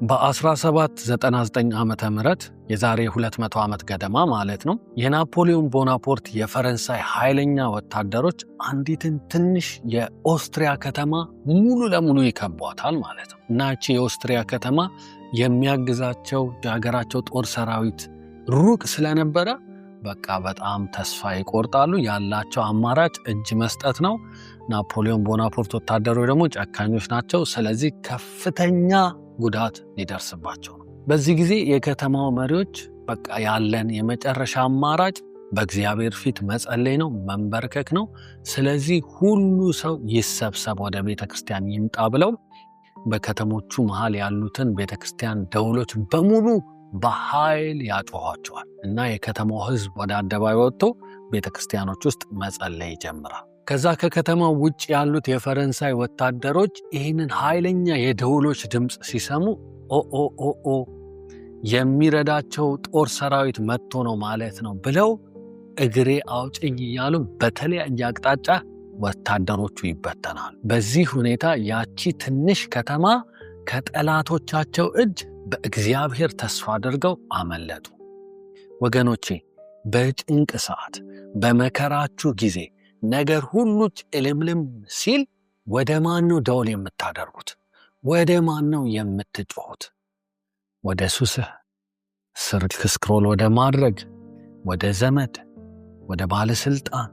በ1799 ዓመተ ምህረት የዛሬ 200 ዓመት ገደማ ማለት ነው የናፖሊዮን ቦናፖርት የፈረንሳይ ኃይለኛ ወታደሮች አንዲትን ትንሽ የኦስትሪያ ከተማ ሙሉ ለሙሉ ይከቧታል ማለት ነው። እና እቺ የኦስትሪያ ከተማ የሚያግዛቸው የሀገራቸው ጦር ሰራዊት ሩቅ ስለነበረ በቃ በጣም ተስፋ ይቆርጣሉ። ያላቸው አማራጭ እጅ መስጠት ነው። ናፖሊዮን ቦናፖርት ወታደሮች ደግሞ ጨካኞች ናቸው። ስለዚህ ከፍተኛ ጉዳት ሊደርስባቸው ነው። በዚህ ጊዜ የከተማው መሪዎች በቃ ያለን የመጨረሻ አማራጭ በእግዚአብሔር ፊት መጸለይ ነው፣ መንበርከክ ነው። ስለዚህ ሁሉ ሰው ይሰብሰብ፣ ወደ ቤተክርስቲያን ይምጣ ብለው በከተሞቹ መሃል ያሉትን ቤተክርስቲያን ደውሎች በሙሉ በኃይል ያጮኋቸዋል እና የከተማው ሕዝብ ወደ አደባባይ ወጥቶ ቤተክርስቲያኖች ውስጥ መጸለይ ይጀምራል። ከዛ ከከተማው ውጭ ያሉት የፈረንሳይ ወታደሮች ይህንን ኃይለኛ የደውሎች ድምፅ ሲሰሙ ኦ የሚረዳቸው ጦር ሰራዊት መጥቶ ነው ማለት ነው ብለው እግሬ አውጭኝ እያሉ በተለያየ አቅጣጫ ወታደሮቹ ይበተናሉ። በዚህ ሁኔታ ያቺ ትንሽ ከተማ ከጠላቶቻቸው እጅ በእግዚአብሔር ተስፋ አድርገው አመለጡ። ወገኖቼ፣ በጭንቅ ሰዓት፣ በመከራችሁ ጊዜ ነገር ሁሉ ጭልምልም ሲል ወደ ማን ነው ደውል የምታደርጉት? ወደ ማን ነው የምትጮሁት? ወደ ሱስህ ስልክ ስክሮል ወደ ማድረግ፣ ወደ ዘመድ፣ ወደ ባለስልጣን፣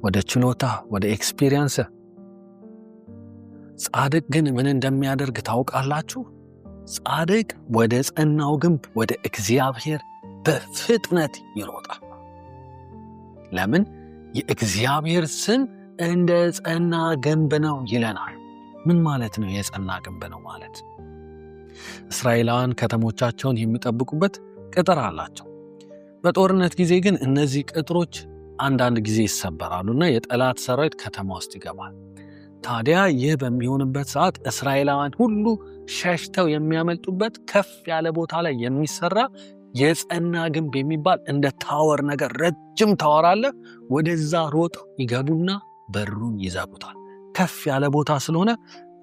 ወደ ችሎታ፣ ወደ ኤክስፒሪየንስ። ጻድቅ ግን ምን እንደሚያደርግ ታውቃላችሁ? ጻድቅ ወደ ጸናው ግንብ ወደ እግዚአብሔር በፍጥነት ይሮጣል። ለምን? የእግዚአብሔር ስም እንደ ጸና ግንብ ነው ይለናል። ምን ማለት ነው የጸና ግንብ ነው ማለት? እስራኤላውያን ከተሞቻቸውን የሚጠብቁበት ቅጥር አላቸው። በጦርነት ጊዜ ግን እነዚህ ቅጥሮች አንዳንድ ጊዜ ይሰበራሉና የጠላት ሰራዊት ከተማ ውስጥ ይገባል። ታዲያ ይህ በሚሆንበት ሰዓት እስራኤላውያን ሁሉ ሸሽተው የሚያመልጡበት ከፍ ያለ ቦታ ላይ የሚሰራ የጸና ግንብ የሚባል እንደ ታወር ነገር ረጅም ታወር አለ። ወደዛ ሮጠው ይገቡና በሩን ይዘጉታል። ከፍ ያለ ቦታ ስለሆነ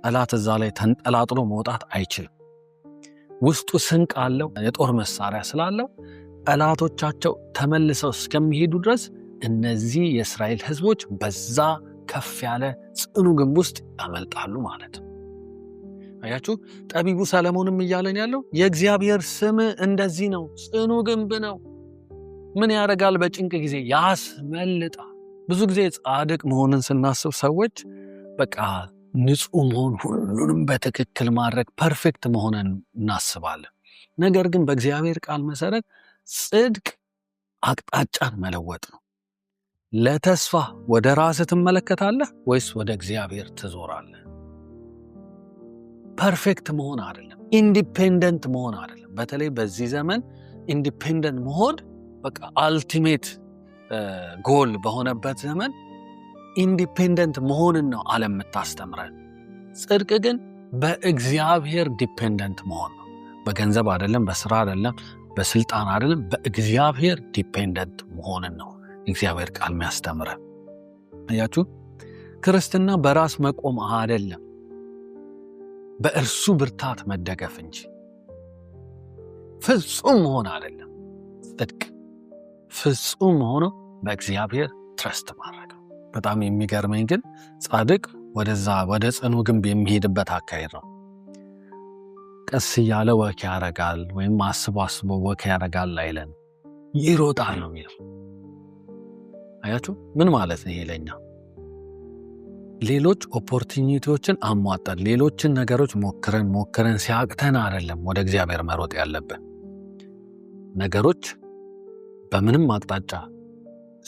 ጠላት እዛ ላይ ተንጠላጥሎ መውጣት አይችልም። ውስጡ ስንቅ አለው፣ የጦር መሳሪያ ስላለው ጠላቶቻቸው ተመልሰው እስከሚሄዱ ድረስ እነዚህ የእስራኤል ሕዝቦች በዛ ከፍ ያለ ጽኑ ግንብ ውስጥ ያመልጣሉ ማለት ነው። አያችሁ፣ ጠቢቡ ሰለሞንም እያለን ያለው የእግዚአብሔር ስም እንደዚህ ነው፣ ጽኑ ግንብ ነው። ምን ያደርጋል? በጭንቅ ጊዜ ያስመልጣል። ብዙ ጊዜ ጻድቅ መሆንን ስናስብ ሰዎች በቃ ንጹህ መሆን፣ ሁሉንም በትክክል ማድረግ፣ ፐርፌክት መሆንን እናስባለን። ነገር ግን በእግዚአብሔር ቃል መሰረት ጽድቅ አቅጣጫን መለወጥ ነው። ለተስፋ ወደ ራስህ ትመለከታለህ ወይስ ወደ እግዚአብሔር ትዞራለህ? ፐርፌክት መሆን አይደለም፣ ኢንዲፔንደንት መሆን አይደለም። በተለይ በዚህ ዘመን ኢንዲፔንደንት መሆን በቃ አልቲሜት ጎል በሆነበት ዘመን ኢንዲፔንደንት መሆንን ነው ዓለም የምታስተምረን። ጽድቅ ግን በእግዚአብሔር ዲፔንደንት መሆን ነው። በገንዘብ አይደለም፣ በስራ አይደለም፣ በስልጣን አይደለም፣ በእግዚአብሔር ዲፔንደንት መሆንን ነው እግዚአብሔር ቃል የሚያስተምረን። አያችሁ፣ ክርስትና በራስ መቆም አይደለም፣ በእርሱ ብርታት መደገፍ እንጂ። ፍጹም መሆን አይደለም ጽድቅ፣ ፍጹም ሆኖ በእግዚአብሔር ትረስት ማድረግ ነው። በጣም የሚገርመኝ ግን ጻድቅ ወደዛ ወደ ጽኑ ግንብ የሚሄድበት አካሄድ ነው። ቀስ እያለ ወክ ያረጋል፣ ወይም አስቦ ወክ ያረጋል አይለን፣ ይሮጣል ነው የሚለው። አያችሁ፣ ምን ማለት ነው? ይለኛ ሌሎች ኦፖርቹኒቲዎችን አሟጠን ሌሎችን ነገሮች ሞክረን ሲያቅተን አይደለም ወደ እግዚአብሔር መሮጥ ያለብን። ነገሮች በምንም አቅጣጫ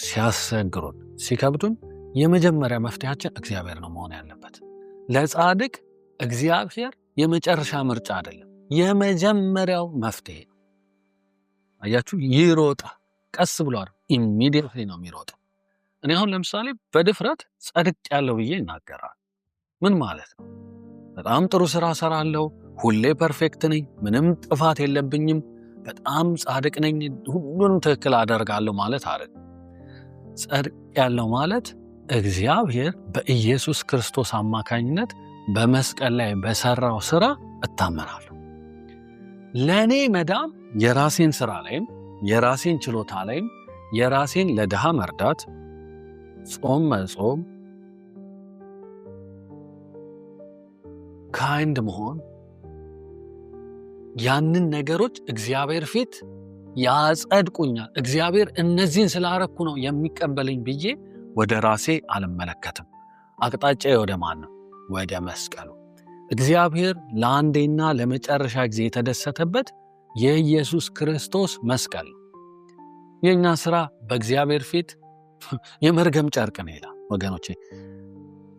ሲያስቸግሩን፣ ሲከብዱን የመጀመሪያ መፍትሄያችን እግዚአብሔር ነው መሆን ያለበት። ለጻድቅ እግዚአብሔር የመጨረሻ ምርጫ አይደለም፣ የመጀመሪያው መፍትሄ ነው። አያችሁ፣ ይሮጣ ቀስ ብሏል፣ ኢሚዲየትሊ ነው የሚሮጠው። እኔ አሁን ለምሳሌ በድፍረት ጸድቅ ያለው ብዬ እናገራል። ምን ማለት ነው? በጣም ጥሩ ስራ ሰራለሁ፣ ሁሌ ፐርፌክት ነኝ፣ ምንም ጥፋት የለብኝም፣ በጣም ጻድቅ ነኝ፣ ሁሉንም ትክክል አደርጋለሁ ማለት አይደለም። ጸድቅ ያለው ማለት እግዚአብሔር በኢየሱስ ክርስቶስ አማካኝነት በመስቀል ላይ በሰራው ስራ እታመናለሁ። ለኔ መዳም የራሴን ስራ ላይም የራሴን ችሎታ ላይም የራሴን ለድሃ መርዳት፣ ጾም መጾም፣ ካይንድ መሆን ያንን ነገሮች እግዚአብሔር ፊት ያጸድቁኛል። እግዚአብሔር እነዚህን ስላረኩ ነው የሚቀበለኝ ብዬ ወደ ራሴ አልመለከትም። አቅጣጫዬ ወደ ማን ነው? ወደ መስቀሉ። እግዚአብሔር ለአንዴና ለመጨረሻ ጊዜ የተደሰተበት የኢየሱስ ክርስቶስ መስቀል ነው። የኛ ስራ በእግዚአብሔር ፊት የመርገም ጨርቅ ነው ይላል ወገኖቼ።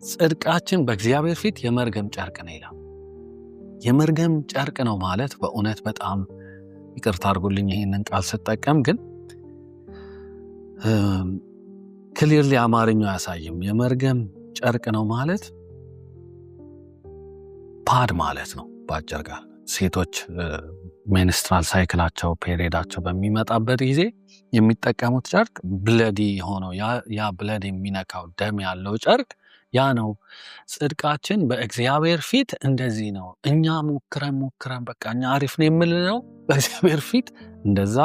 ጽድቃችን በእግዚአብሔር ፊት የመርገም ጨርቅ ነው ይላል። የመርገም ጨርቅ ነው ማለት በእውነት በጣም ይቅርታ አድርጉልኝ ይህንን ቃል ስጠቀም፣ ግን ክሊርሊ አማርኛው አያሳይም። የመርገም ጨርቅ ነው ማለት ፓድ ማለት ነው በአጭር ቃል። ሴቶች ሜንስትራል ሳይክላቸው ፔሪዳቸው በሚመጣበት ጊዜ የሚጠቀሙት ጨርቅ ብለዲ ሆነው ያ ብለድ የሚነካው ደም ያለው ጨርቅ ያ ነው። ጽድቃችን በእግዚአብሔር ፊት እንደዚህ ነው። እኛ ሞክረን በቃ እኛ አሪፍ ነው የምልነው በእግዚአብሔር ፊት እንደዛ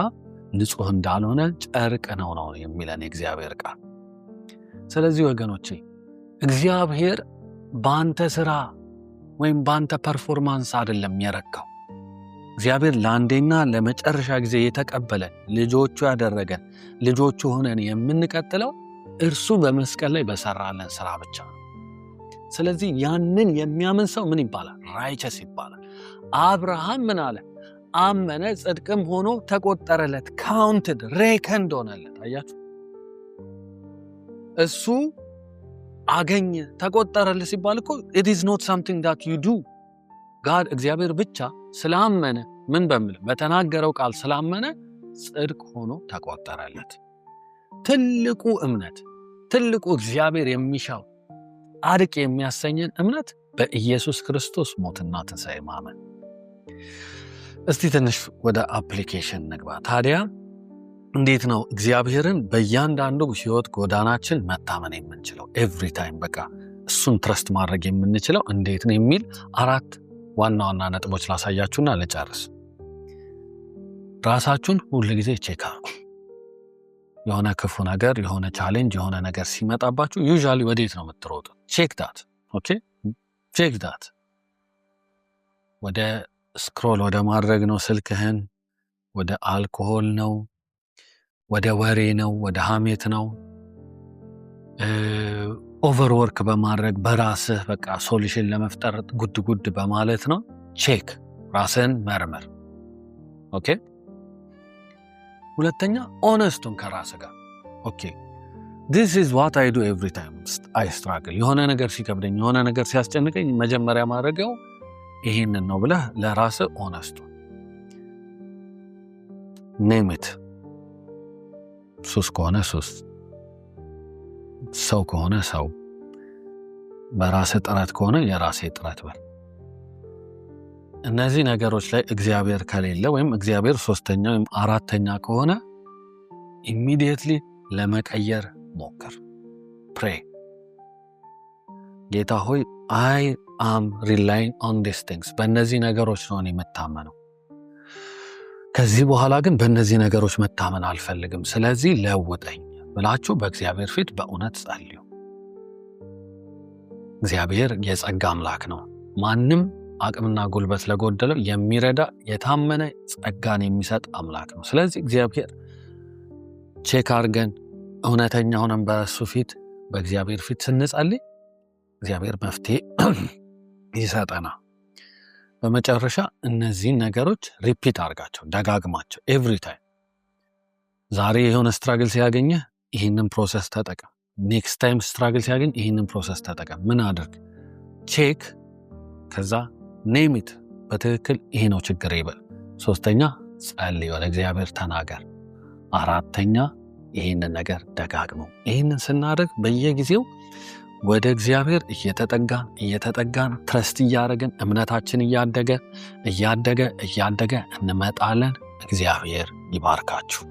ንጹህ እንዳልሆነ ጨርቅ ነው የሚለን የእግዚአብሔር ቃል። ስለዚህ ወገኖቼ እግዚአብሔር በአንተ ስራ ወይም በአንተ ፐርፎርማንስ አይደለም የረካው። እግዚአብሔር ለአንዴና ለመጨረሻ ጊዜ የተቀበለን ልጆቹ ያደረገን ልጆቹ ሆነን የምንቀጥለው እርሱ በመስቀል ላይ በሰራለን ስራ ብቻ ነው። ስለዚህ ያንን የሚያምን ሰው ምን ይባላል? ራይቸስ ይባላል። አብርሃም ምን አለ? አመነ፣ ጽድቅም ሆኖ ተቆጠረለት። ካውንትድ ሬከንድ ሆነለት። አያችሁ፣ እሱ አገኘ ተቆጠረለት ሲባል እኮ it is not something that you do. God እግዚአብሔር ብቻ ስላመነ ምን በሚል በተናገረው ቃል ስላመነ ጽድቅ ሆኖ ተቆጠረለት። ትልቁ እምነት፣ ትልቁ እግዚአብሔር የሚሻው አድቅ የሚያሰኘን እምነት በኢየሱስ ክርስቶስ ሞትና ትንሣኤ ማመን። እስቲ ትንሽ ወደ አፕሊኬሽን ንግባ። ታዲያ እንዴት ነው እግዚአብሔርን በእያንዳንዱ ሕይወት ጎዳናችን መታመን የምንችለው? ኤቭሪ ታይም በቃ እሱን ትረስት ማድረግ የምንችለው እንዴት ነው የሚል 4 ዋና ዋና ነጥቦች ላሳያችሁና ልጨርስ። ራሳችሁን ሁል ጊዜ ቼክ አድርጉ። የሆነ ክፉ ነገር፣ የሆነ ቻሌንጅ፣ የሆነ ነገር ሲመጣባችሁ ዩዥዋሊ ወዴት ነው የምትሮጡት? ቼክ ዳት። ኦኬ ቼክ ዳት። ወደ ስክሮል ወደ ማድረግ ነው ስልክህን፣ ወደ አልኮሆል ነው፣ ወደ ወሬ ነው፣ ወደ ሐሜት ነው፣ ኦቨርወርክ በማድረግ በራስህ በቃ ሶሉሽን ለመፍጠር ጉድ በማለት ነው። ቼክ፣ ራስህን መርምር። ኦኬ። ሁለተኛ ኦነስቱን ከራስህ ጋር። ኦኬ this is what I do every time I struggle። የሆነ ነገር ሲከብደኝ፣ የሆነ ነገር ሲያስጨንቀኝ መጀመሪያ ማድረገው ይሄንን ነው ብለህ ለራስህ ኦነስቱን name it። ሱስ ከሆነ ሱስ፣ ሰው ከሆነ ሰው፣ በራስህ ጥረት ከሆነ የራስህ ጥረት በል። እነዚህ ነገሮች ላይ እግዚአብሔር ከሌለ ወይም እግዚአብሔር 3ኛ ወይም 4ኛ ከሆነ immediately ለመቀየር ሞክር። pray ጌታ ሆይ I am relying on these things። በእነዚህ ነገሮች ነው የምታመነው። ከዚህ በኋላ ግን በእነዚህ ነገሮች መታመን አልፈልግም፣ ስለዚህ ለውጠኝ ብላችሁ በእግዚአብሔር ፊት በእውነት ጸልዩ። እግዚአብሔር የጸጋ አምላክ ነው። ማንም አቅምና ጉልበት ለጎደለው የሚረዳ የታመነ ጸጋን የሚሰጥ አምላክ ነው። ስለዚህ እግዚአብሔር ቼክ አድርገን እውነተኛ ሆነን በእሱ ፊት በእግዚአብሔር ፊት ስንጸልይ እግዚአብሔር መፍትሄ ይሰጠናል። በመጨረሻ እነዚህን ነገሮች ሪፒት አድርጋቸው፣ ደጋግማቸው ኤቭሪ ታይም። ዛሬ የሆነ ስትራግል ሲያገኘህ ይህንን ፕሮሰስ ተጠቀም። ኔክስት ታይም ስትራግል ሲያገኝ ይህንን ፕሮሰስ ተጠቀም። ምን አድርግ? ቼክ፣ ከዛ ኔሚት፣ በትክክል ይሄ ነው ችግር ይበል። 3ኛ ጸልይ፣ ወደ እግዚአብሔር ተናገር። 4ኛ ይህንን ነገር ደጋግመው። ይህንን ስናደርግ በየጊዜው ወደ እግዚአብሔር እየተጠጋን ትረስት እያደረግን እምነታችን እያደገ እንመጣለን። እግዚአብሔር ይባርካችሁ።